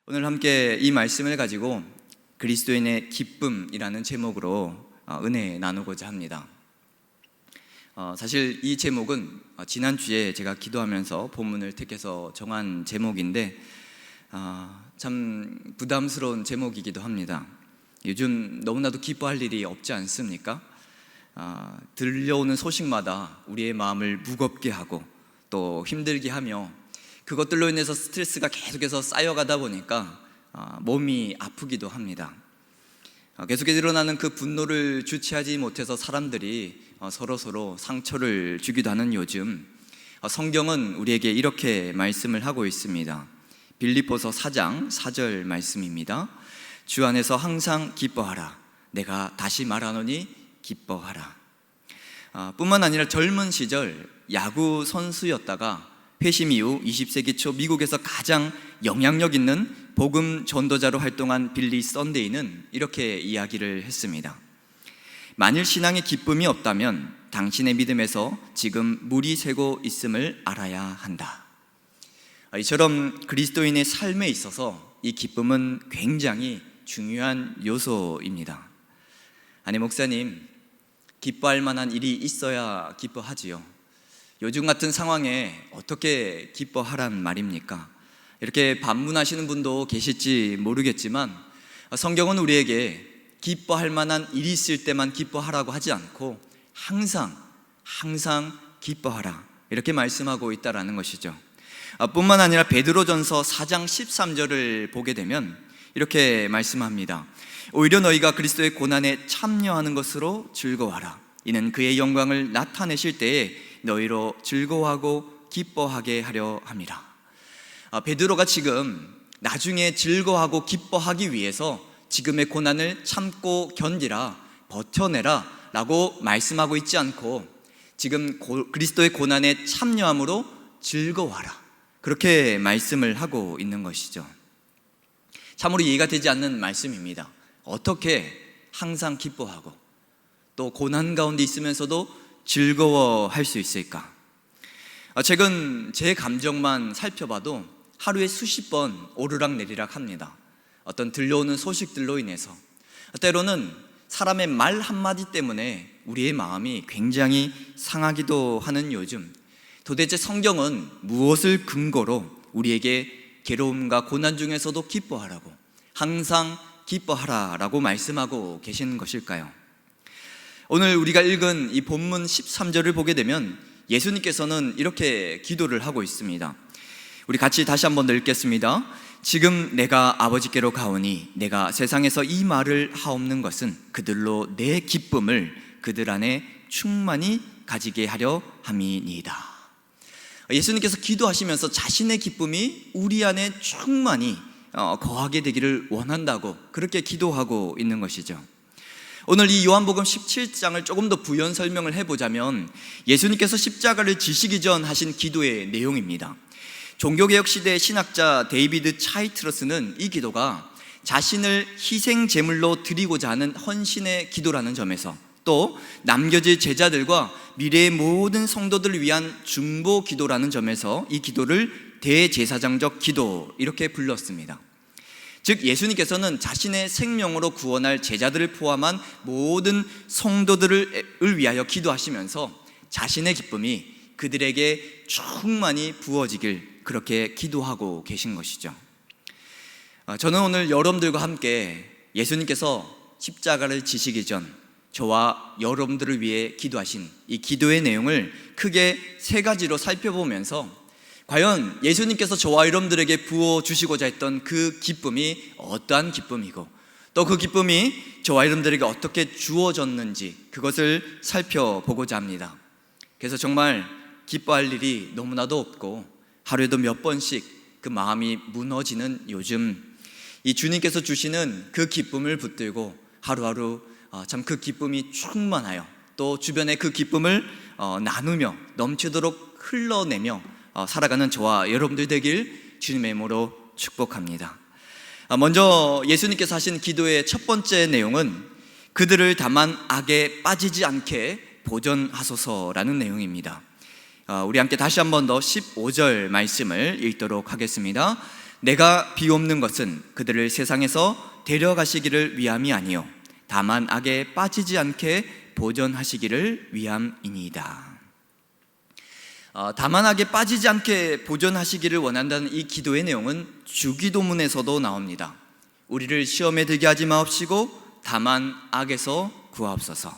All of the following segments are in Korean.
오늘 함께 이 말씀을 가지고 그리스도인의 기쁨이라는 제목으로 은혜 나누고자 합니다. 사실 이 제목은 지난주에 제가 기도하면서 본문을 택해서 정한 제목인데 참 부담스러운 제목이기도 합니다. 요즘 너무나도 기뻐할 일이 없지 않습니까? 들려오는 소식마다 우리의 마음을 무겁게 하고 또 힘들게 하며 그것들로 인해서 스트레스가 계속해서 쌓여가다 보니까 몸이 아프기도 합니다. 계속해서 일어나는 그 분노를 주체하지 못해서 사람들이 서로 상처를 주기도 하는 요즘, 성경은 우리에게 이렇게 말씀을 하고 있습니다. 빌립보서 4장 4절 말씀입니다. 주 안에서 항상 기뻐하라. 내가 다시 말하노니 기뻐하라. 뿐만 아니라 젊은 시절 야구 선수였다가 회심 이후 20세기 초 미국에서 가장 영향력 있는 복음 전도자로 활동한 빌리 썬데이는 이렇게 이야기를 했습니다. 만일 신앙의 기쁨이 없다면 당신의 믿음에서 지금 물이 새고 있음을 알아야 한다. 이처럼 그리스도인의 삶에 있어서 이 기쁨은 굉장히 중요한 요소입니다. 아니 목사님, 기뻐할 만한 일이 있어야 기뻐하지요. 요즘 같은 상황에 어떻게 기뻐하란 말입니까? 이렇게 반문하시는 분도 계실지 모르겠지만 성경은 우리에게 기뻐할 만한 일이 있을 때만 기뻐하라고 하지 않고 항상 기뻐하라 이렇게 말씀하고 있다라는 것이죠. 뿐만 아니라 베드로전서 4장 13절을 보게 되면 이렇게 말씀합니다. 오히려 너희가 그리스도의 고난에 참여하는 것으로 즐거워하라. 이는 그의 영광을 나타내실 때에 너희로 즐거워하고 기뻐하게 하려 함이라. 베드로가 지금 나중에 즐거워하고 기뻐하기 위해서 지금의 고난을 참고 견디라, 버텨내라 라고 말씀하고 있지 않고 지금 그리스도의 고난에 참여함으로 즐거워하라, 그렇게 말씀을 하고 있는 것이죠. 참으로 이해가 되지 않는 말씀입니다. 어떻게 항상 기뻐하고 또 고난 가운데 있으면서도 즐거워할 수 있을까? 최근 제 감정만 살펴봐도 하루에 수십 번 오르락내리락 합니다. 어떤 들려오는 소식들로 인해서 때로는 사람의 말 한마디 때문에 우리의 마음이 굉장히 상하기도 하는 요즘, 도대체 성경은 무엇을 근거로 우리에게 괴로움과 고난 중에서도 기뻐하라고, 항상 기뻐하라라고 말씀하고 계시는 것일까요? 오늘 우리가 읽은 이 본문 13절을 보게 되면 예수님께서는 이렇게 기도를 하고 있습니다. 우리 같이 다시 한번 읽겠습니다. 지금 내가 아버지께로 가오니 내가 세상에서 이 말을 하옵는 것은 그들로 내 기쁨을 그들 안에 충만히 가지게 하려 함이니이다. 예수님께서 기도하시면서 자신의 기쁨이 우리 안에 충만히 거하게 되기를 원한다고 그렇게 기도하고 있는 것이죠. 오늘 이 요한복음 17장을 조금 더 부연 설명을 해보자면 예수님께서 십자가를 지시기 전 하신 기도의 내용입니다. 종교개혁 시대의 신학자 데이비드 차이트러스는 이 기도가 자신을 희생 제물로 드리고자 하는 헌신의 기도라는 점에서, 또 남겨질 제자들과 미래의 모든 성도들을 위한 중보 기도라는 점에서 이 기도를 대제사장적 기도 이렇게 불렀습니다. 즉 예수님께서는 자신의 생명으로 구원할 제자들을 포함한 모든 성도들을 위하여 기도하시면서 자신의 기쁨이 그들에게 충만히 부어지길 그렇게 기도하고 계신 것이죠. 저는 오늘 여러분들과 함께 예수님께서 십자가를 지시기 전 저와 여러분들을 위해 기도하신 이 기도의 내용을 크게 세 가지로 살펴보면서 과연 예수님께서 저와 여러분들에게 부어주시고자 했던 그 기쁨이 어떠한 기쁨이고 또 그 기쁨이 저와 여러분들에게 어떻게 주어졌는지 그것을 살펴보고자 합니다. 그래서 정말 기뻐할 일이 너무나도 없고 하루에도 몇 번씩 그 마음이 무너지는 요즘, 이 주님께서 주시는 그 기쁨을 붙들고 하루하루 참 그 기쁨이 충만하여 또 주변에 그 기쁨을 나누며 넘치도록 흘러내며 살아가는 저와 여러분들 되길 주님의 이름으로 축복합니다. 먼저 예수님께서 하신 기도의 첫 번째 내용은 그들을 다만 악에 빠지지 않게 보전하소서라는 내용입니다. 우리 함께 다시 한 번 더 15절 말씀을 읽도록 하겠습니다. 내가 비옵는 것은 그들을 세상에서 데려가시기를 위함이 아니요 다만 악에 빠지지 않게 보존하시기를 위함이니이다. 다만 악에 빠지지 않게 보존하시기를 원한다는 이 기도의 내용은 주기도문에서도 나옵니다. 우리를 시험에 들게 하지 마옵시고 다만 악에서 구하옵소서.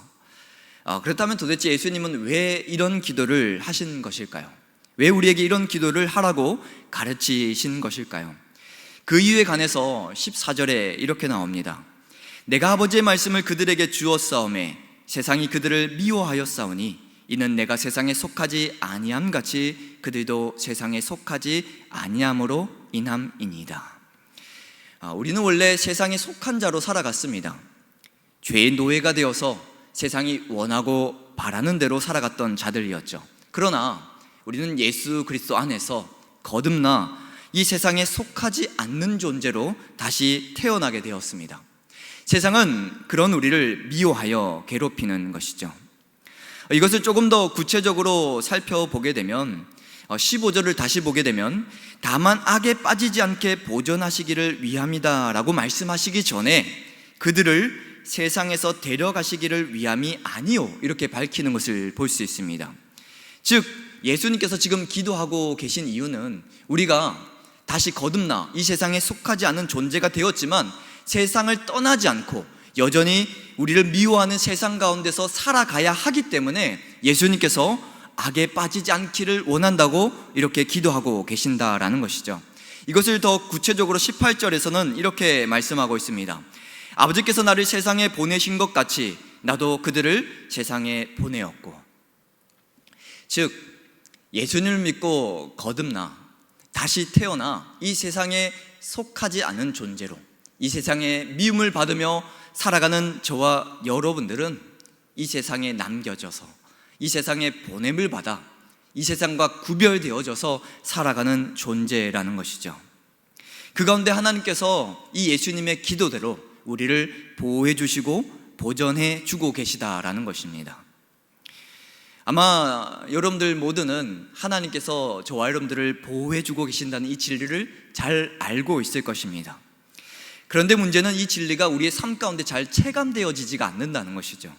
그렇다면 도대체 예수님은 왜 이런 기도를 하신 것일까요? 왜 우리에게 이런 기도를 하라고 가르치신 것일까요? 그 이유에 관해서 14절에 이렇게 나옵니다. 내가 아버지의 말씀을 그들에게 주었사오매 세상이 그들을 미워하였사오니 이는 내가 세상에 속하지 아니함 같이 그들도 세상에 속하지 아니함으로 인함이니이다. 우리는 원래 세상에 속한 자로 살아갔습니다. 죄의 노예가 되어서 세상이 원하고 바라는 대로 살아갔던 자들이었죠. 그러나 우리는 예수 그리스도 안에서 거듭나 이 세상에 속하지 않는 존재로 다시 태어나게 되었습니다. 세상은 그런 우리를 미워하여 괴롭히는 것이죠. 이것을 조금 더 구체적으로 살펴보게 되면 15절을 다시 보게 되면 다만 악에 빠지지 않게 보존하시기를 위함이다 라고 말씀하시기 전에 그들을 세상에서 데려가시기를 위함이 아니요 이렇게 밝히는 것을 볼 수 있습니다. 즉 예수님께서 지금 기도하고 계신 이유는 우리가 다시 거듭나 이 세상에 속하지 않은 존재가 되었지만 세상을 떠나지 않고 여전히 우리를 미워하는 세상 가운데서 살아가야 하기 때문에 예수님께서 악에 빠지지 않기를 원한다고 이렇게 기도하고 계신다라는 것이죠. 이것을 더 구체적으로 18절에서는 이렇게 말씀하고 있습니다. 아버지께서 나를 세상에 보내신 것 같이 나도 그들을 세상에 보내었고, 즉 예수님을 믿고 거듭나 다시 태어나 이 세상에 속하지 않은 존재로 이 세상에 미움을 받으며 살아가는 저와 여러분들은 이 세상에 남겨져서 이 세상에 보냄을 받아 이 세상과 구별되어져서 살아가는 존재라는 것이죠. 그 가운데 하나님께서 이 예수님의 기도대로 우리를 보호해 주시고 보전해 주고 계시다라는 것입니다. 아마 여러분들 모두는 하나님께서 저와 여러분들을 보호해 주고 계신다는 이 진리를 잘 알고 있을 것입니다. 그런데 문제는 이 진리가 우리의 삶 가운데 잘 체감되어지지가 않는다는 것이죠.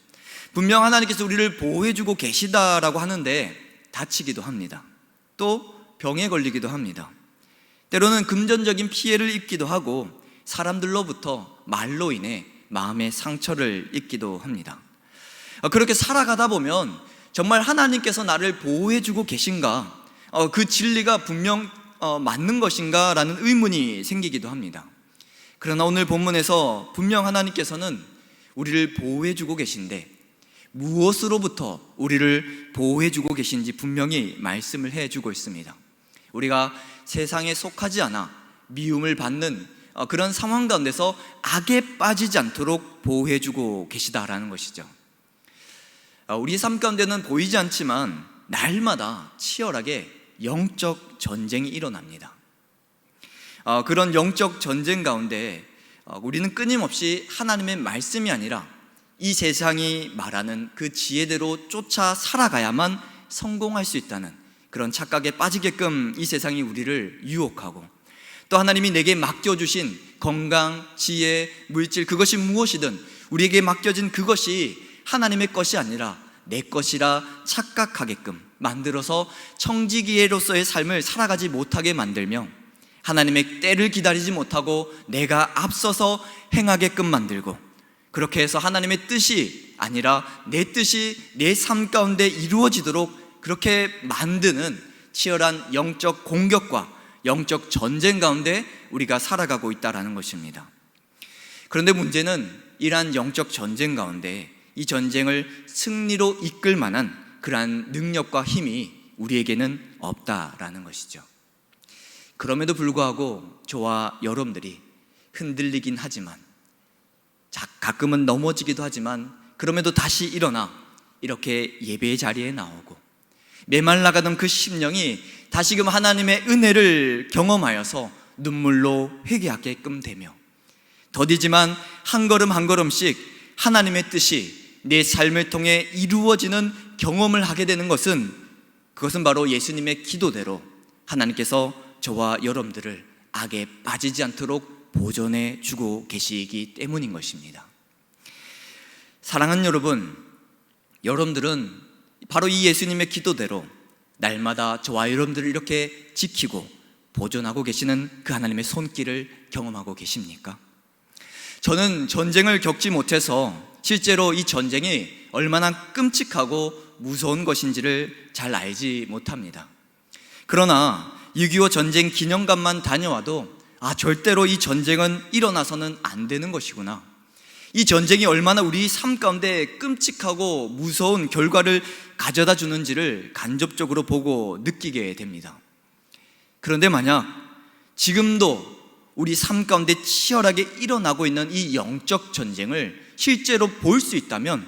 분명 하나님께서 우리를 보호해 주고 계시다라고 하는데 다치기도 합니다. 또 병에 걸리기도 합니다. 때로는 금전적인 피해를 입기도 하고 사람들로부터 말로 인해 마음의 상처를 입기도 합니다. 그렇게 살아가다 보면 정말 하나님께서 나를 보호해 주고 계신가? 그 진리가 분명 맞는 것인가? 라는 의문이 생기기도 합니다. 그러나 오늘 본문에서 분명 하나님께서는 우리를 보호해 주고 계신데 무엇으로부터 우리를 보호해 주고 계신지 분명히 말씀을 해 주고 있습니다. 우리가 세상에 속하지 않아 미움을 받는 그런 상황 가운데서 악에 빠지지 않도록 보호해 주고 계시다라는 것이죠. 우리 삶 가운데는 보이지 않지만 날마다 치열하게 영적 전쟁이 일어납니다. 그런 영적 전쟁 가운데 우리는 끊임없이 하나님의 말씀이 아니라 이 세상이 말하는 그 지혜대로 쫓아 살아가야만 성공할 수 있다는 그런 착각에 빠지게끔 이 세상이 우리를 유혹하고, 또 하나님이 내게 맡겨주신 건강, 지혜, 물질, 그것이 무엇이든 우리에게 맡겨진 그것이 하나님의 것이 아니라 내 것이라 착각하게끔 만들어서 청지기로서의 삶을 살아가지 못하게 만들며 하나님의 때를 기다리지 못하고 내가 앞서서 행하게끔 만들고, 그렇게 해서 하나님의 뜻이 아니라 내 뜻이 내 삶 가운데 이루어지도록 그렇게 만드는 치열한 영적 공격과 영적 전쟁 가운데 우리가 살아가고 있다는 것입니다. 그런데 문제는 이러한 영적 전쟁 가운데 이 전쟁을 승리로 이끌 만한 그러한 능력과 힘이 우리에게는 없다라는 것이죠. 그럼에도 불구하고 저와 여러분들이 흔들리긴 하지만, 가끔은 넘어지기도 하지만, 그럼에도 다시 일어나 이렇게 예배의 자리에 나오고 메말라가던 그 심령이 다시금 하나님의 은혜를 경험하여서 눈물로 회개하게끔 되며, 더디지만 한 걸음 한 걸음씩 하나님의 뜻이 내 삶을 통해 이루어지는 경험을 하게 되는 것은, 그것은 바로 예수님의 기도대로 하나님께서 저와 여러분들을 악에 빠지지 않도록 보존해 주고 계시기 때문인 것입니다. 사랑하는 여러분, 여러분들은 바로 이 예수님의 기도대로 날마다 저와 여러분들을 이렇게 지키고 보존하고 계시는 그 하나님의 손길을 경험하고 계십니까? 저는 전쟁을 겪지 못해서 실제로 이 전쟁이 얼마나 끔찍하고 무서운 것인지를 잘 알지 못합니다. 그러나 6.25 전쟁 기념관만 다녀와도 절대로 이 전쟁은 일어나서는 안 되는 것이구나, 이 전쟁이 얼마나 우리 삶 가운데 끔찍하고 무서운 결과를 가져다 주는지를 간접적으로 보고 느끼게 됩니다. 그런데 만약 지금도 우리 삶 가운데 치열하게 일어나고 있는 이 영적 전쟁을 실제로 볼 수 있다면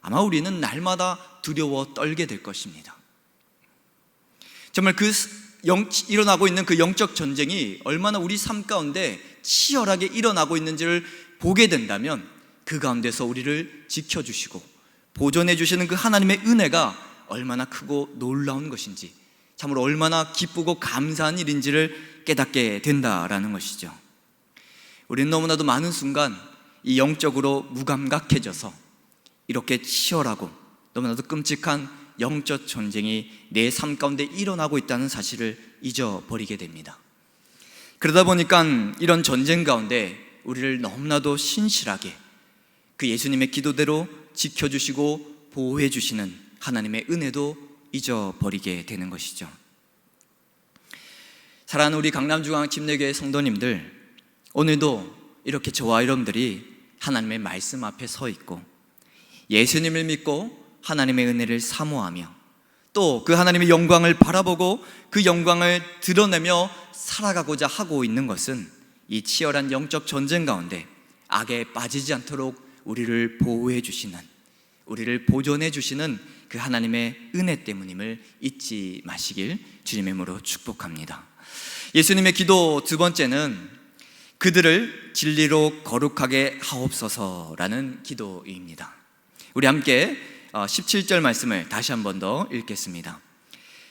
아마 우리는 날마다 두려워 떨게 될 것입니다. 정말 일어나고 있는 그 영적 전쟁이 얼마나 우리 삶 가운데 치열하게 일어나고 있는지를 보게 된다면 그 가운데서 우리를 지켜주시고 보존해 주시는 그 하나님의 은혜가 얼마나 크고 놀라운 것인지, 참으로 얼마나 기쁘고 감사한 일인지를 깨닫게 된다라는 것이죠. 우리는 너무나도 많은 순간 이 영적으로 무감각해져서 이렇게 치열하고 너무나도 끔찍한 영적 전쟁이 내 삶 가운데 일어나고 있다는 사실을 잊어버리게 됩니다. 그러다 보니까 이런 전쟁 가운데 우리를 너무나도 신실하게 그 예수님의 기도대로 지켜주시고 보호해 주시는 하나님의 은혜도 잊어버리게 되는 것이죠. 사랑하는 우리 강남중앙 침례교회 성도님들, 오늘도 이렇게 저와 여러분들이 하나님의 말씀 앞에 서 있고 예수님을 믿고 하나님의 은혜를 사모하며 또 그 하나님의 영광을 바라보고 그 영광을 드러내며 살아가고자 하고 있는 것은 이 치열한 영적 전쟁 가운데 악에 빠지지 않도록 우리를 보호해 주시는, 우리를 보존해 주시는 그 하나님의 은혜 때문임을 잊지 마시길 주님의 이름으로 축복합니다. 예수님의 기도 두 번째는 그들을 진리로 거룩하게 하옵소서라는 기도입니다. 우리 함께 17절 말씀을 다시 한 번 더 읽겠습니다.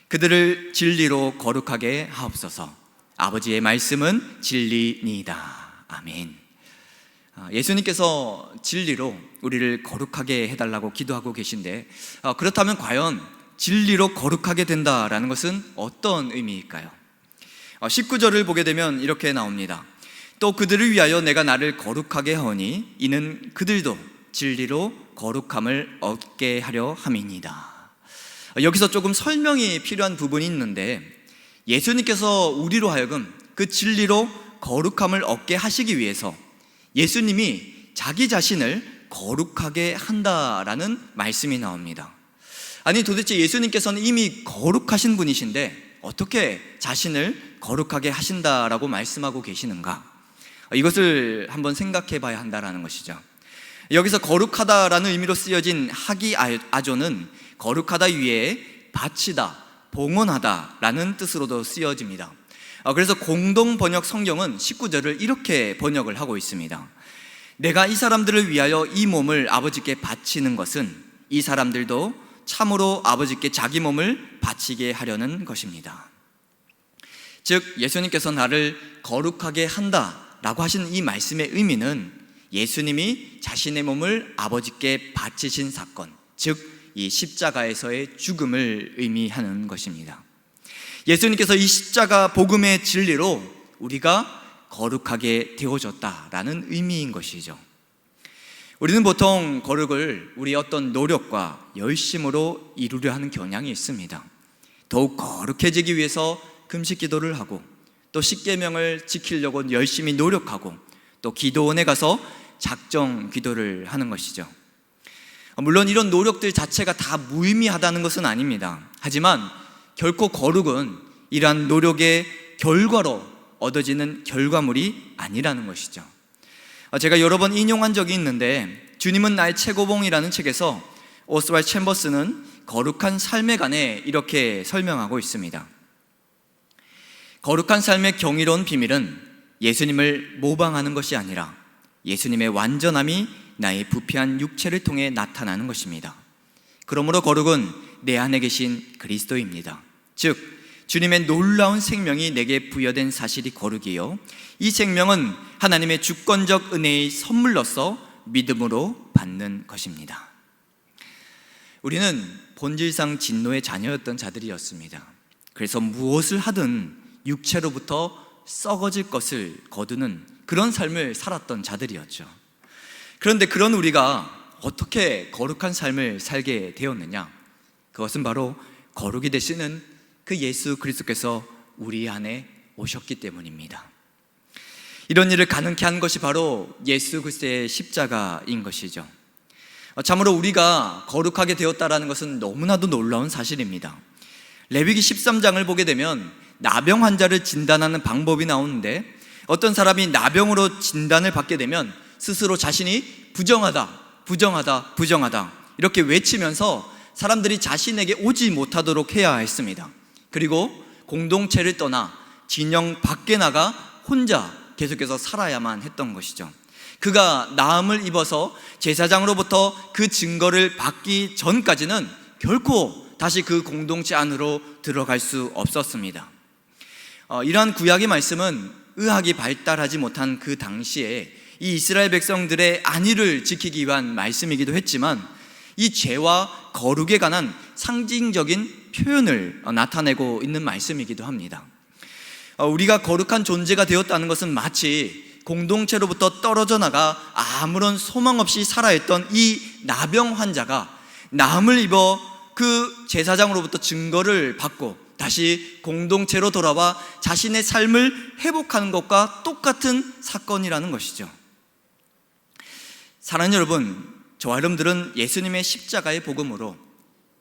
그들을 진리로 거룩하게 하옵소서. 아버지의 말씀은 진리니이다. 아멘. 예수님께서 진리로 우리를 거룩하게 해달라고 기도하고 계신데, 그렇다면 과연 진리로 거룩하게 된다라는 것은 어떤 의미일까요? 19절을 보게 되면 이렇게 나옵니다. 또 그들을 위하여 내가 나를 거룩하게 하오니 이는 그들도 진리로 거룩함을 얻게 하려 함이니이다. 여기서 조금 설명이 필요한 부분이 있는데, 예수님께서 우리로 하여금 그 진리로 거룩함을 얻게 하시기 위해서 예수님이 자기 자신을 거룩하게 한다라는 말씀이 나옵니다. 아니, 도대체 예수님께서는 이미 거룩하신 분이신데 어떻게 자신을 거룩하게 하신다라고 말씀하고 계시는가? 이것을 한번 생각해 봐야 한다라는 것이죠. 여기서 거룩하다라는 의미로 쓰여진 하기아조는 거룩하다 위에 바치다, 봉헌하다라는 뜻으로도 쓰여집니다. 그래서 공동 번역 성경은 19절을 이렇게 번역을 하고 있습니다. 내가 이 사람들을 위하여 이 몸을 아버지께 바치는 것은 이 사람들도 참으로 아버지께 자기 몸을 바치게 하려는 것입니다. 즉, 예수님께서 나를 거룩하게 한다라고 하신 이 말씀의 의미는 예수님이 자신의 몸을 아버지께 바치신 사건, 즉 이 십자가에서의 죽음을 의미하는 것입니다. 예수님께서 이 십자가 복음의 진리로 우리가 거룩하게 되어졌다라는 의미인 것이죠. 우리는 보통 거룩을 우리 어떤 노력과 열심으로 이루려 하는 경향이 있습니다. 더욱 거룩해지기 위해서 금식 기도를 하고 또 십계명을 지키려고 열심히 노력하고 또 기도원에 가서 작정 기도를 하는 것이죠. 물론 이런 노력들 자체가 다 무의미하다는 것은 아닙니다. 하지만 결코 거룩은 이러한 노력의 결과로 얻어지는 결과물이 아니라는 것이죠. 제가 여러 번 인용한 적이 있는데, 주님은 나의 최고봉이라는 책에서 오스왈드 챔버스는 거룩한 삶에 관해 이렇게 설명하고 있습니다. 거룩한 삶의 경이로운 비밀은 예수님을 모방하는 것이 아니라 예수님의 완전함이 나의 부패한 육체를 통해 나타나는 것입니다. 그러므로 거룩은 내 안에 계신 그리스도입니다. 즉, 주님의 놀라운 생명이 내게 부여된 사실이 거룩이요, 이 생명은 하나님의 주권적 은혜의 선물로서 믿음으로 받는 것입니다. 우리는 본질상 진노의 자녀였던 자들이었습니다. 그래서 무엇을 하든 육체로부터 썩어질 것을 거두는 그런 삶을 살았던 자들이었죠. 그런데 그런 우리가 어떻게 거룩한 삶을 살게 되었느냐? 그것은 바로 거룩이 되시는 그 예수 그리스도께서 우리 안에 오셨기 때문입니다. 이런 일을 가능케 한 것이 바로 예수 그리스도의 십자가인 것이죠. 참으로 우리가 거룩하게 되었다는 것은 너무나도 놀라운 사실입니다. 레위기 13장을 보게 되면 나병 환자를 진단하는 방법이 나오는데, 어떤 사람이 나병으로 진단을 받게 되면 스스로 자신이 부정하다, 부정하다, 부정하다 이렇게 외치면서 사람들이 자신에게 오지 못하도록 해야 했습니다. 그리고 공동체를 떠나 진영 밖에 나가 혼자 계속해서 살아야만 했던 것이죠. 그가 나음을 입어서 제사장으로부터 그 증거를 받기 전까지는 결코 다시 그 공동체 안으로 들어갈 수 없었습니다. 이러한 구약의 말씀은 의학이 발달하지 못한 그 당시에 이 이스라엘 백성들의 안위를 지키기 위한 말씀이기도 했지만, 이 죄와 거룩에 관한 상징적인 표현을 나타내고 있는 말씀이기도 합니다. 우리가 거룩한 존재가 되었다는 것은 마치 공동체로부터 떨어져 나가 아무런 소망 없이 살아있던 이 나병 환자가 나음을 입어 그 제사장으로부터 증거를 받고 다시 공동체로 돌아와 자신의 삶을 회복하는 것과 똑같은 사건이라는 것이죠. 사랑하는 여러분, 저와 여러분들은 예수님의 십자가의 복음으로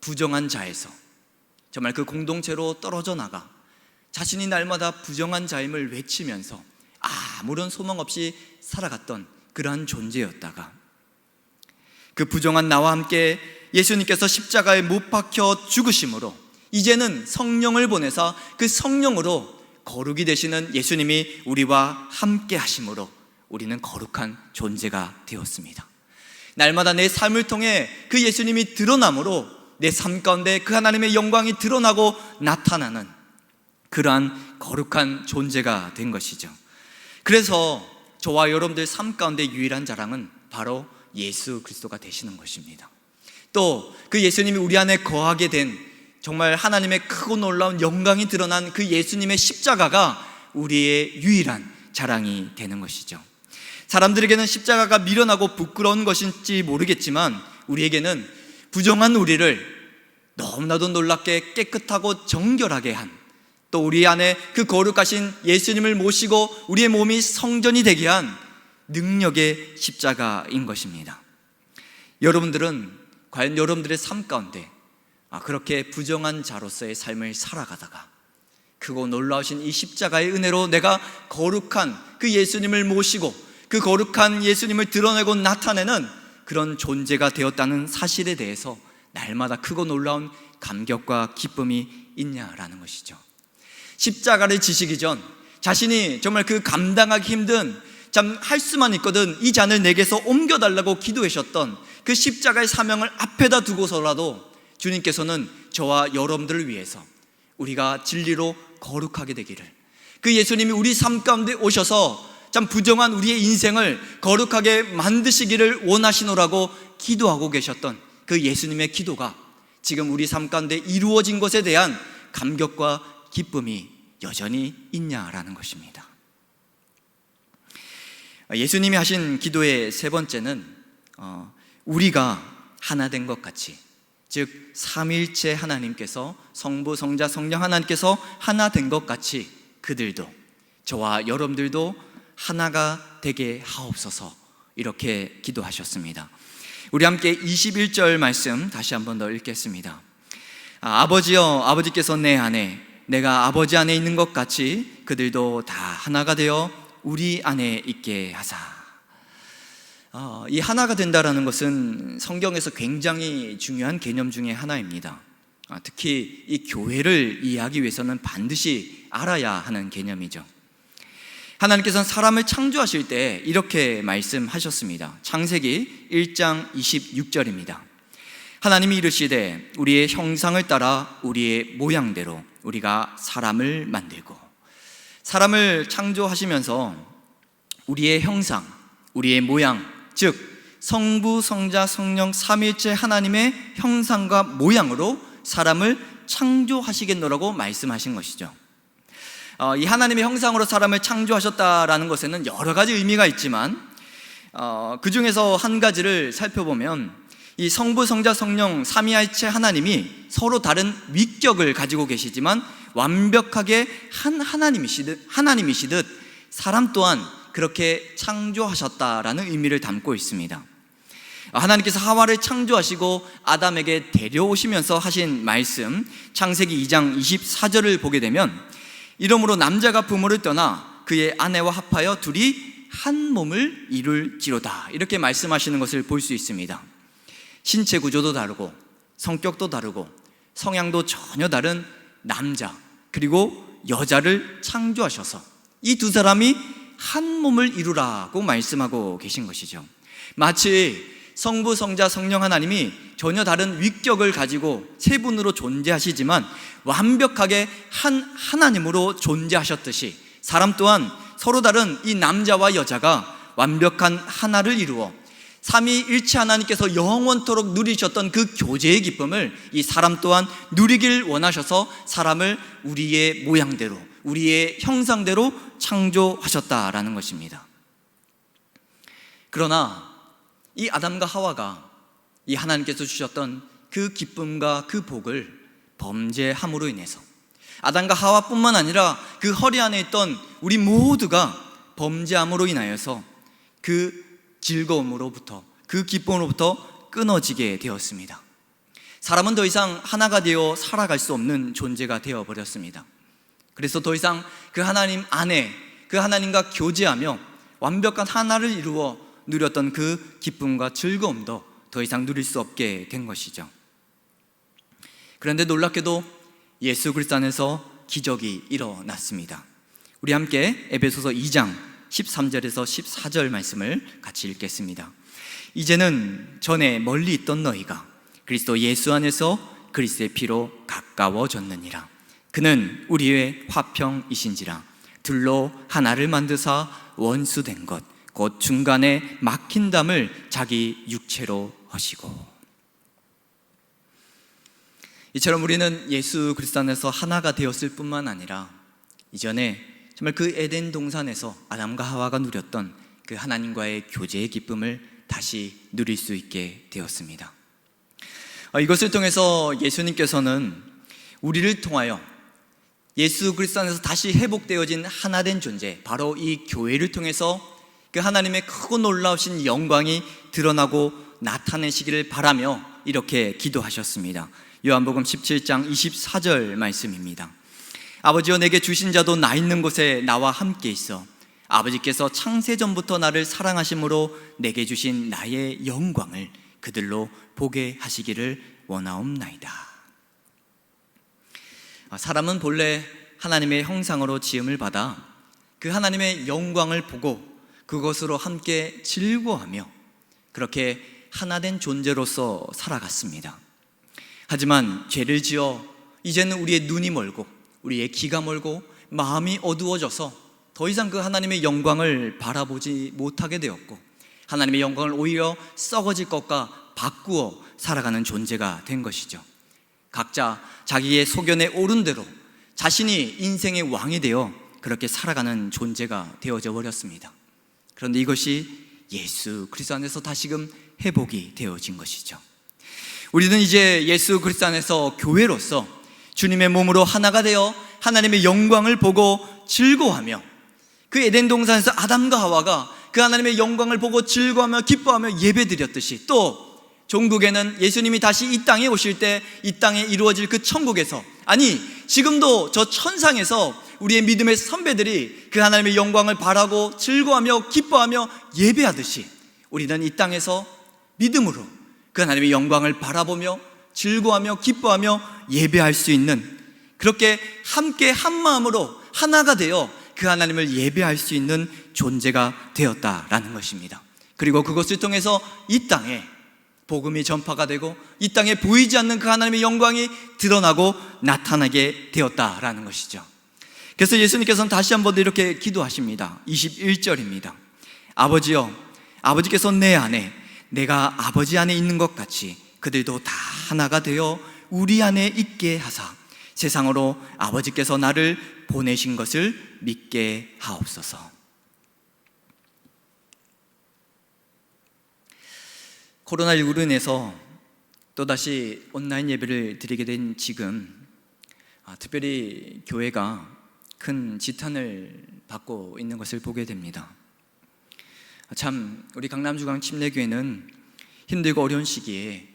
부정한 자에서 정말 그 공동체로 떨어져 나가 자신이 날마다 부정한 자임을 외치면서 아무런 소망 없이 살아갔던 그러한 존재였다가, 그 부정한 나와 함께 예수님께서 십자가에 못 박혀 죽으심으로 이제는 성령을 보내사 그 성령으로 거룩이 되시는 예수님이 우리와 함께 하심으로 우리는 거룩한 존재가 되었습니다. 날마다 내 삶을 통해 그 예수님이 드러남으로 내 삶 가운데 그 하나님의 영광이 드러나고 나타나는 그러한 거룩한 존재가 된 것이죠. 그래서 저와 여러분들 삶 가운데 유일한 자랑은 바로 예수 그리스도가 되시는 것입니다. 또 그 예수님이 우리 안에 거하게 된 정말 하나님의 크고 놀라운 영광이 드러난 그 예수님의 십자가가 우리의 유일한 자랑이 되는 것이죠. 사람들에게는 십자가가 미련하고 부끄러운 것인지 모르겠지만, 우리에게는 부정한 우리를 너무나도 놀랍게 깨끗하고 정결하게 한, 또 우리 안에 그 거룩하신 예수님을 모시고 우리의 몸이 성전이 되게 한 능력의 십자가인 것입니다. 여러분들은 과연 여러분들의 삶 가운데 그렇게 부정한 자로서의 삶을 살아가다가 크고 놀라우신 이 십자가의 은혜로 내가 거룩한 그 예수님을 모시고 그 거룩한 예수님을 드러내고 나타내는 그런 존재가 되었다는 사실에 대해서 날마다 크고 놀라운 감격과 기쁨이 있냐라는 것이죠. 십자가를 지시기 전 자신이 정말 그 감당하기 힘든, 참 할 수만 있거든 이 잔을 내게서 옮겨달라고 기도하셨던 그 십자가의 사명을 앞에다 두고서라도 주님께서는 저와 여러분들을 위해서 우리가 진리로 거룩하게 되기를, 그 예수님이 우리 삶 가운데 오셔서 참 부정한 우리의 인생을 거룩하게 만드시기를 원하시노라고 기도하고 계셨던 그 예수님의 기도가 지금 우리 삶 가운데 이루어진 것에 대한 감격과 기쁨이 여전히 있냐라는 것입니다. 예수님이 하신 기도의 세 번째는 우리가 하나 된 것 같이, 즉 삼위일체 하나님께서 성부, 성자, 성령 하나님께서 하나 된 것 같이 그들도, 저와 여러분들도 하나가 되게 하옵소서, 이렇게 기도하셨습니다. 우리 함께 21절 말씀 다시 한 번 더 읽겠습니다. 아버지여, 아버지께서 내 안에, 내가 아버지 안에 있는 것 같이 그들도 다 하나가 되어 우리 안에 있게 하사. 이 하나가 된다라는 것은 성경에서 굉장히 중요한 개념 중에 하나입니다. 특히 이 교회를 이해하기 위해서는 반드시 알아야 하는 개념이죠. 하나님께서는 사람을 창조하실 때 이렇게 말씀하셨습니다. 창세기 1장 26절입니다. 하나님이 이르시되 우리의 형상을 따라 우리의 모양대로 우리가 사람을 만들고, 사람을 창조하시면서 우리의 형상, 우리의 모양, 즉 성부, 성자, 성령 삼위일체 하나님의 형상과 모양으로 사람을 창조하시겠노라고 말씀하신 것이죠. 이 하나님의 형상으로 사람을 창조하셨다라는 것에는 여러 가지 의미가 있지만 그 중에서 한 가지를 살펴보면 이 성부, 성자, 성령 삼위일체 하나님이 서로 다른 위격을 가지고 계시지만 완벽하게 한 하나님이시듯 사람 또한 그렇게 창조하셨다라는 의미를 담고 있습니다. 하나님께서 하와를 창조하시고 아담에게 데려오시면서 하신 말씀, 창세기 2장 24절을 보게 되면 이러므로 남자가 부모를 떠나 그의 아내와 합하여 둘이 한 몸을 이룰지로다, 이렇게 말씀하시는 것을 볼 수 있습니다. 신체 구조도 다르고 성격도 다르고 성향도 전혀 다른 남자 그리고 여자를 창조하셔서 이 두 사람이 한 몸을 이루라고 말씀하고 계신 것이죠. 마치 성부, 성자, 성령 하나님이 전혀 다른 위격을 가지고 세 분으로 존재하시지만 완벽하게 한 하나님으로 존재하셨듯이 사람 또한 서로 다른 이 남자와 여자가 완벽한 하나를 이루어 삼위일체 하나님께서 영원토록 누리셨던 그 교제의 기쁨을 이 사람 또한 누리길 원하셔서 사람을 우리의 모양대로, 우리의 형상대로 창조하셨다라는 것입니다. 그러나 이 아담과 하와가 이 하나님께서 주셨던 그 기쁨과 그 복을 범죄함으로 인해서 아담과 하와뿐만 아니라 그 허리 안에 있던 우리 모두가 범죄함으로 인하여서 그 즐거움으로부터, 그 기쁨으로부터 끊어지게 되었습니다. 사람은 더 이상 하나가 되어 살아갈 수 없는 존재가 되어버렸습니다. 그래서 더 이상 그 하나님 안에, 그 하나님과 교제하며 완벽한 하나를 이루어 누렸던 그 기쁨과 즐거움도 더 이상 누릴 수 없게 된 것이죠. 그런데 놀랍게도 예수 그리스도 안에서 기적이 일어났습니다. 우리 함께 에베소서 2장 13절에서 14절 말씀을 같이 읽겠습니다. 이제는 전에 멀리 있던 너희가 그리스도 예수 안에서 그리스도의 피로 가까워졌느니라. 그는 우리의 화평이신지라. 둘로 하나를 만드사 원수된 것 곧 중간에 막힌 담을 자기 육체로 하시고. 이처럼 우리는 예수 그리스도 안에서 하나가 되었을 뿐만 아니라 이전에 정말 그 에덴 동산에서 아담과 하와가 누렸던 그 하나님과의 교제의 기쁨을 다시 누릴 수 있게 되었습니다. 이것을 통해서 예수님께서는 우리를 통하여 예수 그리스도 안에서 다시 회복되어진 하나된 존재, 바로 이 교회를 통해서 그 하나님의 크고 놀라우신 영광이 드러나고 나타내시기를 바라며 이렇게 기도하셨습니다. 요한복음 17장 24절 말씀입니다. 아버지여, 내게 주신 자도 나 있는 곳에 나와 함께 있어 아버지께서 창세전부터 나를 사랑하심으로 내게 주신 나의 영광을 그들로 보게 하시기를 원하옵나이다. 사람은 본래 하나님의 형상으로 지음을 받아 그 하나님의 영광을 보고 그것으로 함께 즐거워하며 그렇게 하나된 존재로서 살아갔습니다. 하지만 죄를 지어 이제는 우리의 눈이 멀고 우리의 귀가 멀고 마음이 어두워져서 더 이상 그 하나님의 영광을 바라보지 못하게 되었고 하나님의 영광을 오히려 썩어질 것과 바꾸어 살아가는 존재가 된 것이죠. 각자 자기의 소견에 오른 대로 자신이 인생의 왕이 되어 그렇게 살아가는 존재가 되어져 버렸습니다. 그런데 이것이 예수 그리스도 안에서 다시금 회복이 되어진 것이죠. 우리는 이제 예수 그리스도 안에서 교회로서 주님의 몸으로 하나가 되어 하나님의 영광을 보고 즐거워하며 그 에덴 동산에서 아담과 하와가 그 하나님의 영광을 보고 즐거워하며 기뻐하며 예배드렸듯이 또 종국에는 예수님이 다시 이 땅에 오실 때 이 땅에 이루어질 그 천국에서, 아니 지금도 저 천상에서 우리의 믿음의 선배들이 그 하나님의 영광을 바라고 즐거워하며 기뻐하며 예배하듯이 우리는 이 땅에서 믿음으로 그 하나님의 영광을 바라보며 즐거워하며 기뻐하며 예배할 수 있는, 그렇게 함께 한 마음으로 하나가 되어 그 하나님을 예배할 수 있는 존재가 되었다라는 것입니다. 그리고 그것을 통해서 이 땅에 복음이 전파가 되고 이 땅에 보이지 않는 그 하나님의 영광이 드러나고 나타나게 되었다라는 것이죠. 그래서 예수님께서는 다시 한번 이렇게 기도하십니다. 21절입니다. 아버지여, 아버지께서 내 안에, 내가 아버지 안에 있는 것 같이 그들도 다 하나가 되어 우리 안에 있게 하사 세상으로 아버지께서 나를 보내신 것을 믿게 하옵소서. 코로나19로 인해서 또다시 온라인 예배를 드리게 된 지금 특별히 교회가 큰 지탄을 받고 있는 것을 보게 됩니다. 참 우리 강남중앙 침례교회는 힘들고 어려운 시기에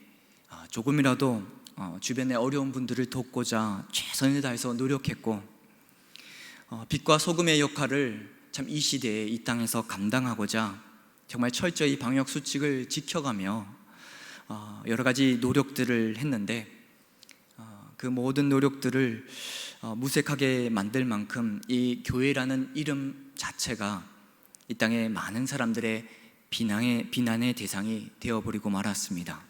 조금이라도 주변의 어려운 분들을 돕고자 최선을 다해서 노력했고 빛과 소금의 역할을 참 이 시대에 이 땅에서 감당하고자 정말 철저히 방역 수칙을 지켜가며 여러 가지 노력들을 했는데 그 모든 노력들을 무색하게 만들 만큼 이 교회라는 이름 자체가 이 땅에 많은 사람들의 비난의 대상이 되어버리고 말았습니다.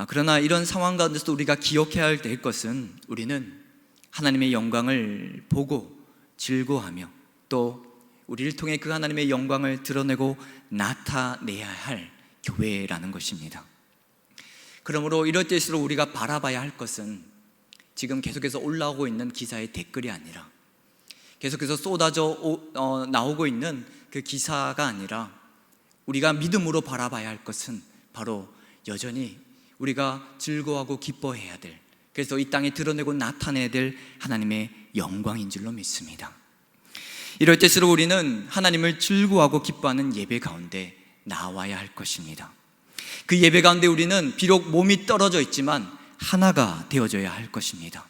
그러나 이런 상황 가운데서도 우리가 기억해야 될 것은 우리는 하나님의 영광을 보고 즐거워하며 또 우리를 통해 그 하나님의 영광을 드러내고 나타내야 할 교회라는 것입니다. 그러므로 이럴 때일수록 우리가 바라봐야 할 것은 지금 계속해서 올라오고 있는 기사의 댓글이 아니라 계속해서 쏟아져 나오고 있는 그 기사가 아니라 우리가 믿음으로 바라봐야 할 것은 바로 여전히 우리가 즐거워하고 기뻐해야 될, 그래서 이 땅에 드러내고 나타내야 될 하나님의 영광인 줄로 믿습니다. 이럴 때일수록 우리는 하나님을 즐거워하고 기뻐하는 예배 가운데 나와야 할 것입니다. 그 예배 가운데 우리는 비록 몸이 떨어져 있지만 하나가 되어져야 할 것입니다.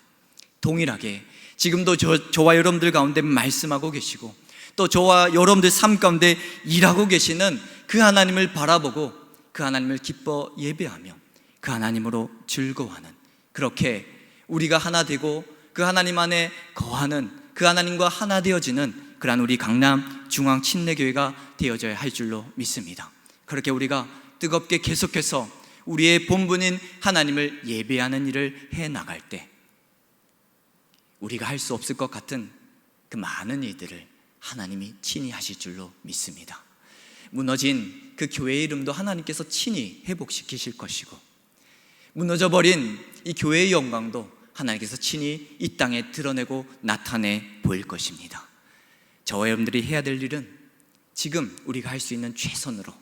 동일하게 지금도 저와 여러분들 가운데 말씀하고 계시고 또 저와 여러분들 삶 가운데 일하고 계시는 그 하나님을 바라보고 그 하나님을 기뻐 예배하며 그 하나님으로 즐거워하는, 그렇게 우리가 하나 되고 그 하나님 안에 거하는, 그 하나님과 하나 되어지는 그러한 우리 강남 중앙 침례교회가 되어져야 할 줄로 믿습니다. 그렇게 우리가 뜨겁게 계속해서 우리의 본분인 하나님을 예배하는 일을 해나갈 때 우리가 할 수 없을 것 같은 그 많은 일들을 하나님이 친히 하실 줄로 믿습니다. 무너진 그 교회의 이름도 하나님께서 친히 회복시키실 것이고 무너져버린 이 교회의 영광도 하나님께서 친히 이 땅에 드러내고 나타내 보일 것입니다. 저와 여러분들이 해야 될 일은 지금 우리가 할 수 있는 최선으로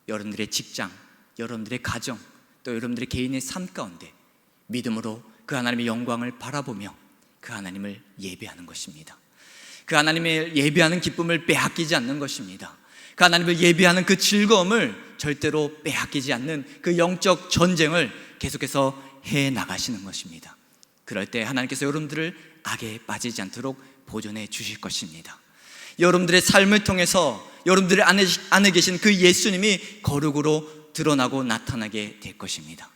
여러분들의 직장, 여러분들의 가정, 또 여러분들의 개인의 삶 가운데 믿음으로 그 하나님의 영광을 바라보며 그 하나님을 예배하는 것입니다. 그 하나님을 예배하는 기쁨을 빼앗기지 않는 것입니다. 그 하나님을 예배하는 그 즐거움을 절대로 빼앗기지 않는 그 영적 전쟁을 계속해서 해나가시는 것입니다. 그럴 때 하나님께서 여러분들을 악에 빠지지 않도록 보존해 주실 것입니다. 여러분들의 삶을 통해서 여러분들의 안에 계신 그 예수님이 거룩으로 드러나고 나타나게 될 것입니다.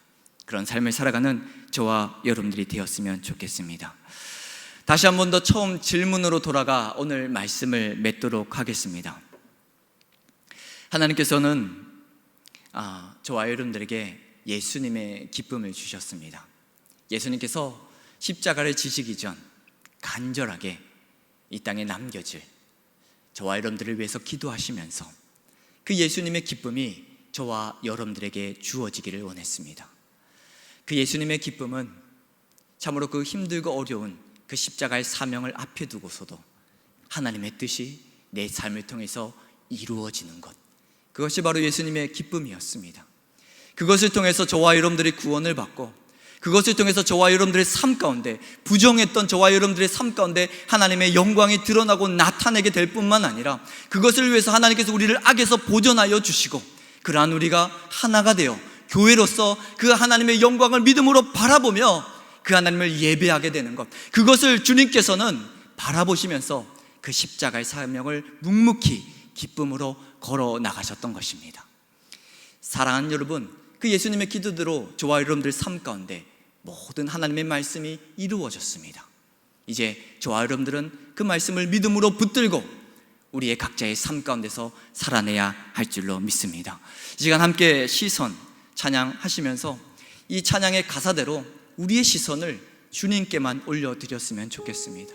그런 삶을 살아가는 저와 여러분들이 되었으면 좋겠습니다. 다시 한 번 더 처음 질문으로 돌아가 오늘 말씀을 맺도록 하겠습니다. 하나님께서는 저와 여러분들에게 예수님의 기쁨을 주셨습니다. 예수님께서 십자가를 지시기 전 간절하게 이 땅에 남겨질 저와 여러분들을 위해서 기도하시면서 그 예수님의 기쁨이 저와 여러분들에게 주어지기를 원했습니다. 그 예수님의 기쁨은 참으로 그 힘들고 어려운 그 십자가의 사명을 앞에 두고서도 하나님의 뜻이 내 삶을 통해서 이루어지는 것, 그것이 바로 예수님의 기쁨이었습니다. 그것을 통해서 저와 여러분들이 구원을 받고 그것을 통해서 저와 여러분들의 삶 가운데, 부정했던 저와 여러분들의 삶 가운데 하나님의 영광이 드러나고 나타내게 될 뿐만 아니라 그것을 위해서 하나님께서 우리를 악에서 보존하여 주시고 그러한 우리가 하나가 되어 교회로서 그 하나님의 영광을 믿음으로 바라보며 그 하나님을 예배하게 되는 것, 그것을 주님께서는 바라보시면서 그 십자가의 사명을 묵묵히 기쁨으로 걸어 나가셨던 것입니다. 사랑하는 여러분, 그 예수님의 기도대로 저와 여러분들 삶 가운데 모든 하나님의 말씀이 이루어졌습니다. 이제 저와 여러분들은 그 말씀을 믿음으로 붙들고 우리의 각자의 삶 가운데서 살아내야 할 줄로 믿습니다. 이 시간 함께 시선 찬양하시면서 이 찬양의 가사대로 우리의 시선을 주님께만 올려드렸으면 좋겠습니다.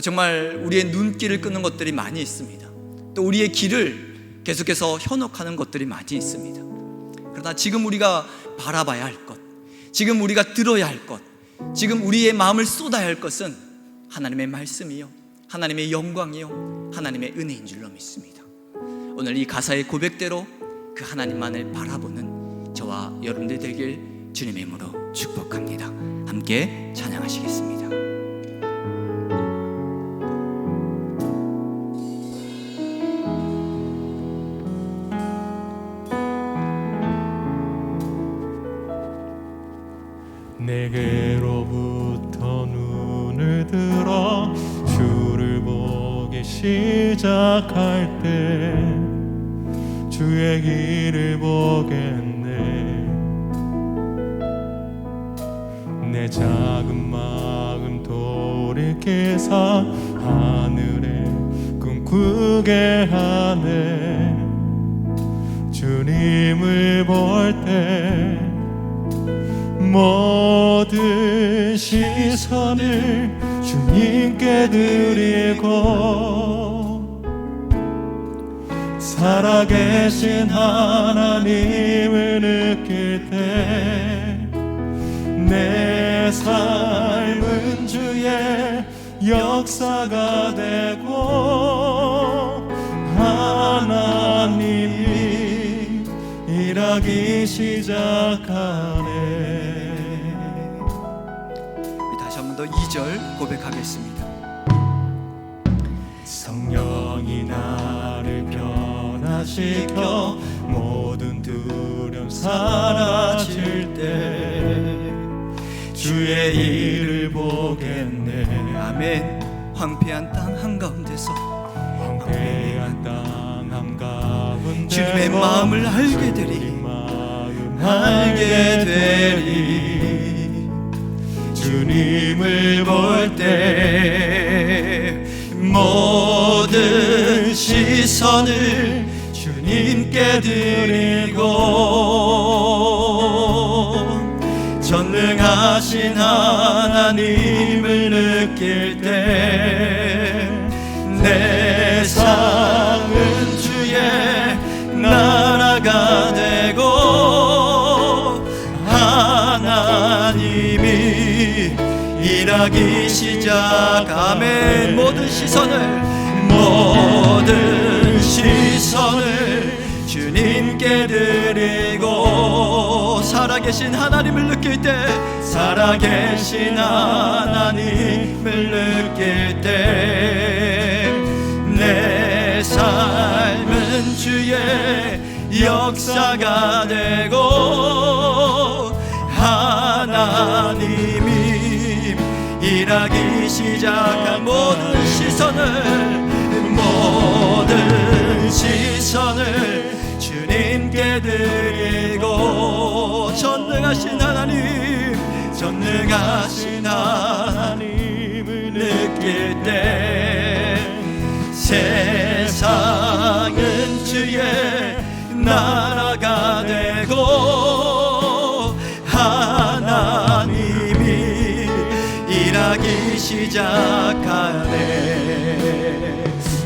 정말 우리의 눈길을 끄는 것들이 많이 있습니다. 또 우리의 길을 계속해서 현혹하는 것들이 많이 있습니다. 그러나 지금 우리가 바라봐야 할 것, 지금 우리가 들어야 할 것, 지금 우리의 마음을 쏟아야 할 것은 하나님의 말씀이요, 하나님의 영광이요, 하나님의 은혜인 줄로 믿습니다. 오늘 이 가사의 고백대로 그 하나님만을 바라보는 저와 여러분들 되길 주님의 이름으로 축복합니다. 함께 찬양하시겠습니다. 내게로부터 눈을 들어 주를 보기 시작할 때 주의 길을 보겠네. 내 작은 마음 돌이켜서 하늘에 꿈꾸게 하네. 주님을 볼 때 모든 시선을 주님께 드리고 살아계신 하나님을 느낄 때 내 삶은 주의 역사가 되고 하나님이 일하기 시작하네. 다시 한 번 더 2절 고백하겠습니다. 성령이 나를 변화시켜 모든 두려움 사라질 때 주의 일을 보겠네. 아멘. 황폐한 땅 한가운데서 황폐한 땅 한가운데 주님의 마음을 알게 되리, 알게 되리. 주님을 볼 때 모든 시선을 주님께 드리고 전능하신 하나님을 느낄 때 내 삶은 주의 나라가 되고 하나님이 일하기 시작하면 모든 시선을 주님께 드리고 살아계신 하나님을 느낄 때 살아계신 하나님을 느낄 때 내 삶은 주의 역사가 되고 하나님이 일하기 시작한 모든 시선을 주님께 드리고 전능하신 하나님을 느낄 때 세상은 주의 나라가 되고 하나님이 일하기 시작하네.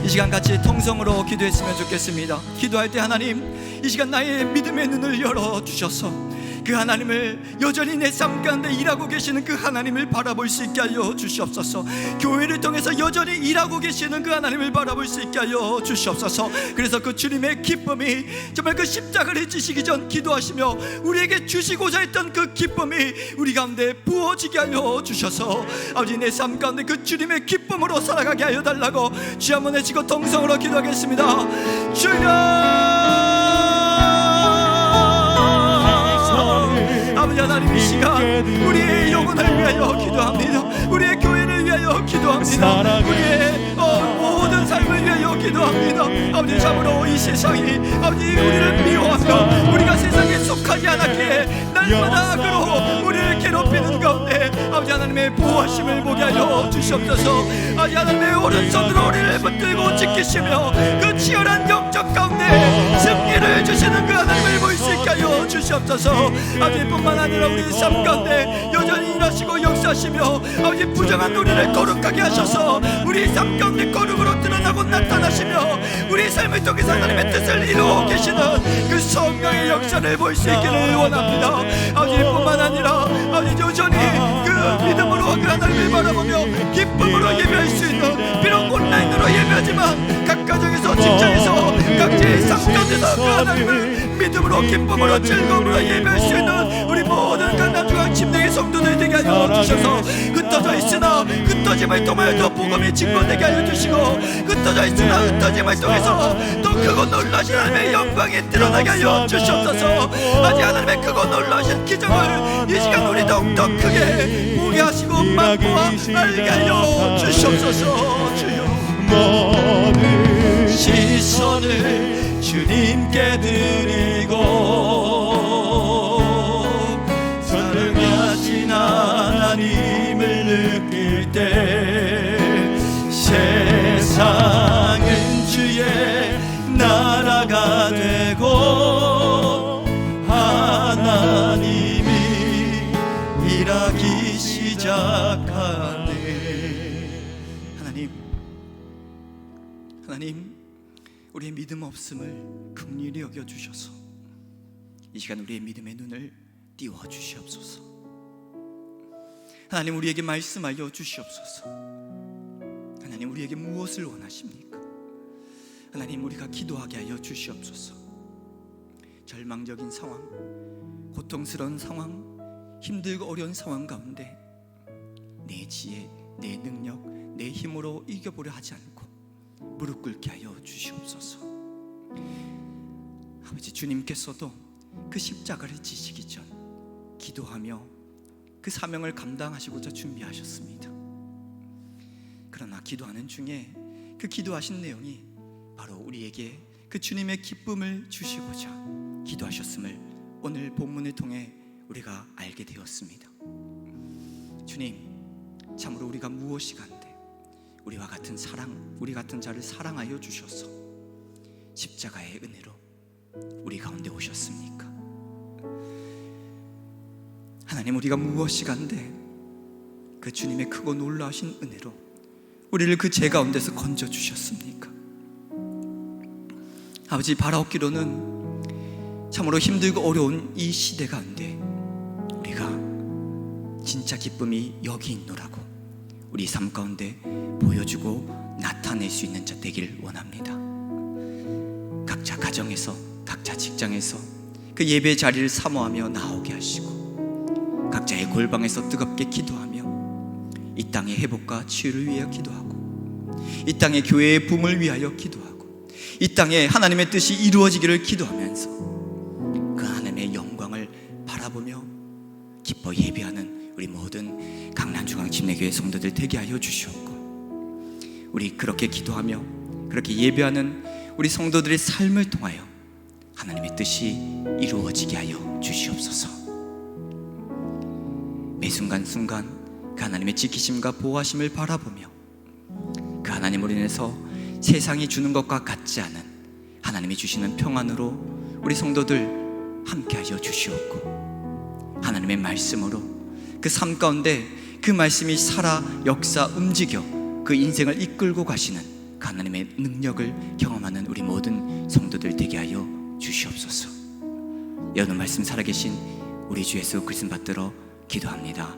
이 시간 같이 통성으로 기도했으면 좋겠습니다. 기도할 때 하나님, 이 시간 나의 믿음의 눈을 열어주셔서 그 하나님을 여전히 내 삶 가운데 일하고 계시는 그 하나님을 바라볼 수 있게 하여 주시옵소서. 교회를 통해서 여전히 일하고 계시는 그 하나님을 바라볼 수 있게 하여 주시옵소서. 그래서 그 주님의 기쁨이 정말 그 십자가를 지시기 전 기도하시며 우리에게 주시고자 했던 그 기쁨이 우리 가운데 부어지게 하여 주셔서 아버지 내 삶 가운데 그 주님의 기쁨으로 살아가게 하여 달라고 주 한번 외치고 동성으로 기도하겠습니다. 주여 아버지 하나님, 이 시간 우리의 영혼을 위하여 기도합니다. 우리의 교회를 위하여 기도합니다. 우리의 모든 삶을 위하여 기도합니다. 아버지 참으로 이 세상이 아버지 우리를 미워하며 우리가 세상에 속하지 않았기에 날마다 악으로 우리를 괴롭히는 가운데 아버지 하나님의 보호하심을 보게 하여 주시옵소서. 아버지 하나님의 오른손으로 우리를 붙들고 지키시며 그 치열한 영적 가운데 승리를 주시는 그 하나님을 볼 수 있게 하여 주시옵소서. 주시옵소서. 아버지뿐만 아니라 우리 삶 가운데 여전히 일하시고 역사하시며 아버지 부정한 우리를 거룩하게 하셔서 우리 삶 가운데 거룩으로 드러나고 나타나시며 우리 삶을 통해서 하나님의 뜻을 이루어 계시는 그 성령의 역사를 볼 수 있기를 원합니다. 아버지뿐만 아니라 아버지 여전히 그 믿음으로 그 하나님을 바라보며 기쁨으로 예배할 수 있는, 비록 온라인으로 예배하지만 각 가정에서 직장에서 각지의 삶 가운데서 그 하나님을 믿음으로 기쁨으로 즐거움으로 예배할 수 있는 우리 모든 강남중앙 침례의 성도들 되게 하여 주셔서 흩어져 있으나 흩어짐을 통하여 더 복음이 증거되게 하여 주시고 흩어져 있으나 흩어짐을 통해서 더 크고 놀라신 하나님의 영광이 드러나게 하여 주시옵소서. 아직 하나님의 크고 놀라신 기적을 이 시간 우리 더욱더 크게 보게 하시고 맛보아 알게 하여 주시옵소서. 주여 모든 시선을 주님께 드리고 사랑하신 하나님을 느낄 때 세상은 주의 나라가 되고 하나님이 일하기 시작하네. 하나님, 우리의 믿음 없음을 긍휼히 여겨주셔서 이 시간 우리의 믿음의 눈을 띄워주시옵소서. 하나님, 우리에게 말씀하여 주시옵소서. 하나님, 우리에게 무엇을 원하십니까? 하나님, 우리가 기도하게 하여 주시옵소서. 절망적인 상황, 고통스러운 상황, 힘들고 어려운 상황 가운데 내 지혜, 내 능력, 내 힘으로 이겨보려 하지 않고 무릎 꿇게 하여 주시옵소서. 아버지, 주님께서도 그 십자가를 지시기 전 기도하며 그 사명을 감당하시고자 준비하셨습니다. 그러나 기도하는 중에 그 기도하신 내용이 바로 우리에게 그 주님의 기쁨을 주시고자 기도하셨음을 오늘 본문을 통해 우리가 알게 되었습니다. 주님, 참으로 우리가 무엇이 간데 우리와 같은 우리 같은 자를 사랑하여 주셔서 십자가의 은혜로 우리 가운데 오셨습니까? 하나님, 우리가 무엇이 간데 그 주님의 크고 놀라우신 은혜로 우리를 그 죄 가운데서 건져 주셨습니까? 아버지, 바라옵기로는 참으로 힘들고 어려운 이 시대 가운데 우리가 진짜 기쁨이 여기 있노라고 우리 삶 가운데 보여주고 나타낼 수 있는 자 되길 원합니다. 각자 가정에서, 각자 직장에서 그 예배 자리를 사모하며 나오게 하시고 각자의 골방에서 뜨겁게 기도하며 이 땅의 회복과 치유를 위하여 기도하고 이 땅의 교회의 붐을 위하여 기도하고 이 땅에 하나님의 뜻이 이루어지기를 기도하면서 그 하나님의 영광을 바라보며 기뻐 예배하는 우리 모든 강남중앙침례교회 성도들 되게 하여 주시옵고 우리 그렇게 기도하며 그렇게 예배하는 우리 성도들의 삶을 통하여 하나님의 뜻이 이루어지게 하여 주시옵소서. 매 순간순간 그 하나님의 지키심과 보호하심을 바라보며 그 하나님으로 인해서 세상이 주는 것과 같지 않은 하나님이 주시는 평안으로 우리 성도들 함께 하여 주시옵고 하나님의 말씀으로 그 삶 가운데 그 말씀이 살아 역사 움직여 그 인생을 이끌고 가시는 그 하나님의 능력을 경험하는 우리 모든 성도들 되게 하여 주시옵소서. 여느 말씀 살아계신 우리 주 예수 그리스도 받들어 기도합니다.